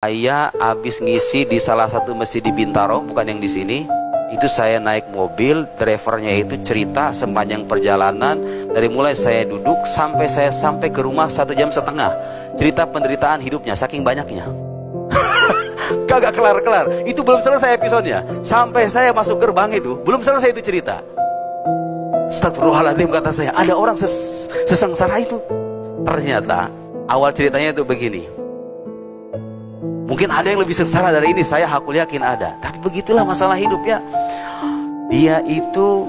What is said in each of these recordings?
Saya habis ngisi di salah satu masjid di Bintaro, bukan yang di sini. Itu saya naik mobil, drivernya itu cerita sepanjang perjalanan. Dari mulai saya duduk sampai saya sampai ke rumah 1,5 jam. Cerita penderitaan hidupnya, saking banyaknya. Kagak kelar-kelar. Itu belum selesai episodenya. Sampai saya masuk gerbang itu, belum selesai itu cerita. Astagfirullahaladzim, kata saya, ada orang sesengsara itu. Ternyata awal ceritanya itu begini. Mungkin ada yang lebih sengsara dari ini, saya hakul yakin ada. Tapi begitulah masalah hidup ya. Dia itu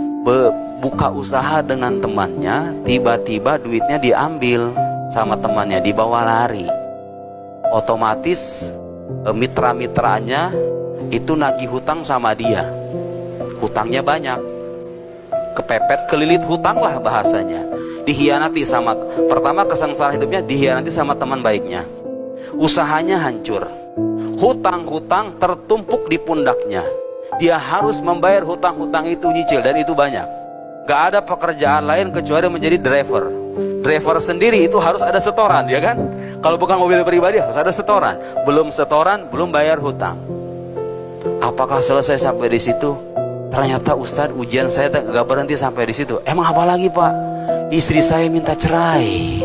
buka usaha dengan temannya, tiba-tiba duitnya diambil sama temannya, dibawa lari. Otomatis mitra-mitranya itu nagih hutang sama dia. Hutangnya banyak, kepepet, kelilit hutang lah bahasanya. Dihianati sama, pertama kesengsaraan hidupnya dihianati sama teman baiknya. Usahanya hancur, hutang-hutang tertumpuk di pundaknya. Dia harus membayar hutang-hutang itu, nyicil, dan itu banyak. Gak ada pekerjaan lain kecuali menjadi driver. Driver sendiri itu harus ada setoran, ya kan? Kalau bukan mobil pribadi harus ada setoran. Belum setoran, belum bayar hutang. Apakah selesai sampai di situ? Ternyata Ustadz, ujian saya gak berhenti sampai di situ. Emang apa lagi, Pak? Istri saya minta cerai.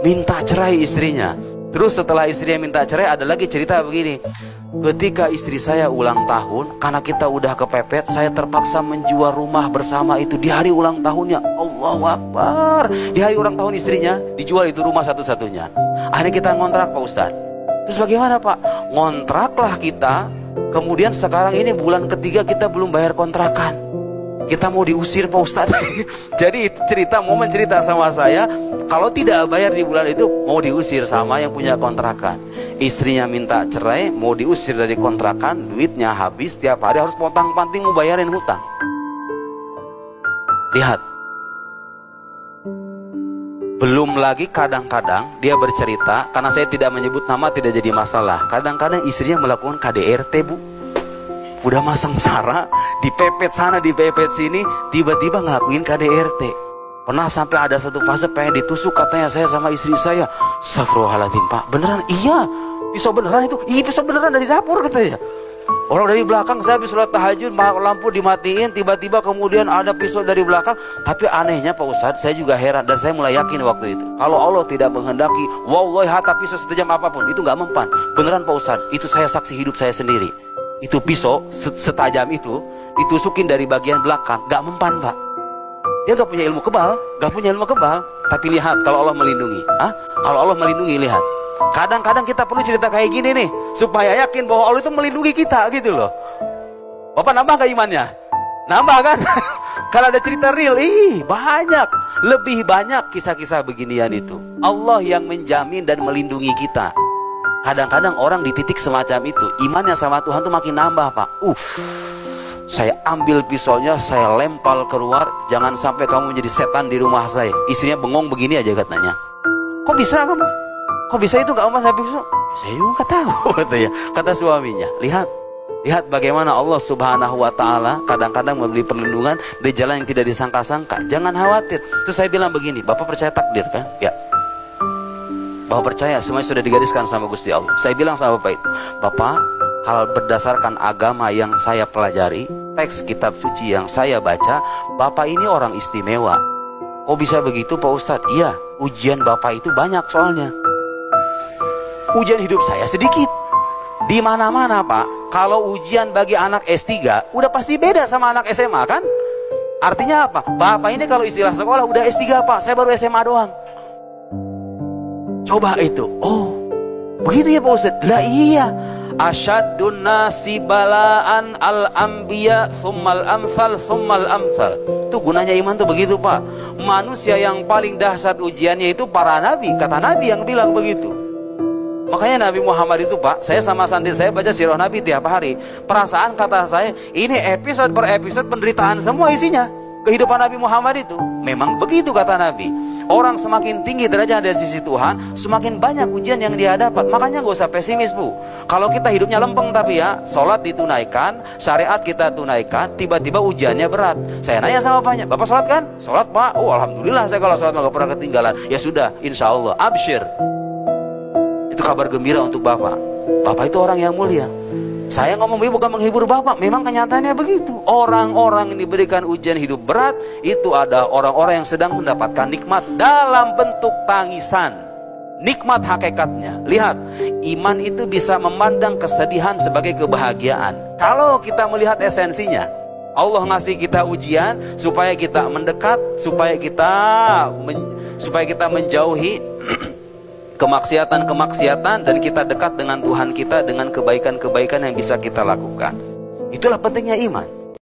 Minta cerai istrinya. Terus setelah istrinya minta cerai, ada lagi cerita begini. Ketika istri saya ulang tahun, karena kita udah kepepet, saya terpaksa menjual rumah bersama itu di hari ulang tahunnya. Allahu Akbar. Di hari ulang tahun istrinya, dijual itu rumah satu-satunya. Akhirnya kita ngontrak, Pak Ustadz. Terus bagaimana, Pak? Ngontraklah kita. Kemudian sekarang ini bulan ketiga kita belum bayar kontrakan. Kita mau diusir, Pak Ustadz. Jadi cerita, momen cerita sama saya, kalau tidak bayar di bulan itu mau diusir sama yang punya kontrakan. Istrinya minta cerai, mau diusir dari kontrakan, duitnya habis, tiap hari harus pontang-panting mau bayarin hutang. Lihat. Belum lagi kadang-kadang dia bercerita, karena saya tidak menyebut nama tidak jadi masalah. Kadang-kadang istrinya melakukan KDRT, Bu. Udah masang sara, dipepet sana, dipepet sini, tiba-tiba ngelakuin KDRT. Pernah sampai ada satu fase pengen ditusuk, katanya saya sama istri saya. Astagfirullahaladzim, Pak, beneran? Iya, pisau beneran itu. Iya, pisau beneran dari dapur, katanya. Orang dari belakang, saya habis sholat tahajud, lampu dimatiin, tiba-tiba kemudian ada pisau dari belakang. Tapi anehnya, Pak Ustadz, saya juga heran, dan saya mulai yakin waktu itu, kalau Allah tidak menghendaki, wallahi hatta pisau setajam apapun, itu gak mempan. Beneran, Pak Ustadz, itu saya saksi hidup saya sendiri. Itu pisau setajam itu ditusukin dari bagian belakang, gak mempan, Pak. Dia gak punya ilmu kebal, gak punya ilmu kebal. Tapi lihat, kalau Allah melindungi, kalau Allah melindungi, lihat. Kadang-kadang kita perlu cerita kayak gini nih, supaya yakin bahwa Allah itu melindungi kita, gitu loh. Bapak nambah gak imannya? Nambah kan? Kalau ada cerita real, banyak. Lebih banyak kisah-kisah beginian itu. Allah yang menjamin dan melindungi kita. Kadang-kadang orang di titik semacam itu, imannya sama Tuhan tuh makin nambah, Pak. Saya ambil pisaunya, saya lempar keluar, jangan sampai kamu menjadi setan di rumah saya. Istrinya bengong begini aja katanya. Kok bisa kamu? Kok bisa itu gak emas saya pisau? Saya juga gak tahu, katanya. Kata suaminya. Lihat bagaimana Allah Subhanahu wa Ta'ala kadang-kadang memberi perlindungan di jalan yang tidak disangka-sangka. Jangan khawatir. Terus saya bilang begini, Bapak percaya takdir kan? Ya. Bapak percaya semuanya sudah digariskan sama Gusti Allah. Saya bilang sama Bapak itu, Bapak, kalau berdasarkan agama yang saya pelajari, teks kitab suci yang saya baca, Bapak ini orang istimewa. Kok bisa begitu, Pak Ustadz? Iya, ujian Bapak itu banyak soalnya. Ujian hidup saya sedikit. Di mana-mana, Pak. Kalau ujian bagi anak S3, udah pasti beda sama anak SMA kan? Artinya apa? Bapak ini kalau istilah sekolah udah S3, Pak. Saya baru SMA doang. Coba itu. Oh, begitu ya, Pak Ustadz? Lah iya. Asyadun nasi balaan al-anbiya thummal amsal thummal amsal. Itu gunanya iman tuh begitu, Pak. Manusia yang paling dahsyat ujiannya itu para nabi. Kata Nabi yang bilang begitu. Makanya Nabi Muhammad itu, Pak, saya sama santri saya baca sirah Nabi tiap hari. Perasaan kata saya, ini episode per episode penderitaan semua isinya. Kehidupan Nabi Muhammad itu memang begitu kata Nabi. Orang semakin tinggi derajat dari sisi Tuhan, semakin banyak ujian yang dia dapat. Makanya gak usah pesimis, Bu. Kalau kita hidupnya lempeng tapi ya, sholat ditunaikan, syariat kita tunaikan, tiba-tiba ujiannya berat. Saya nanya sama bapaknya, Bapak sholat kan? Sholat, Pak. Oh, alhamdulillah saya kalau sholat gak pernah ketinggalan. Ya sudah, insya Allah, absyir. Itu kabar gembira untuk Bapak. Bapak itu orang yang mulia. Saya ngomong begini bukan menghibur Bapak, memang kenyataannya begitu. Orang-orang yang diberikan ujian hidup berat, itu ada orang-orang yang sedang mendapatkan nikmat dalam bentuk tangisan. Nikmat hakikatnya. Lihat, iman itu bisa memandang kesedihan sebagai kebahagiaan. Kalau kita melihat esensinya, Allah ngasih kita ujian supaya kita mendekat, supaya kita menjauhi kemaksiatan-kemaksiatan, dan kita dekat dengan Tuhan kita dengan kebaikan-kebaikan yang bisa kita lakukan. Itulah pentingnya iman.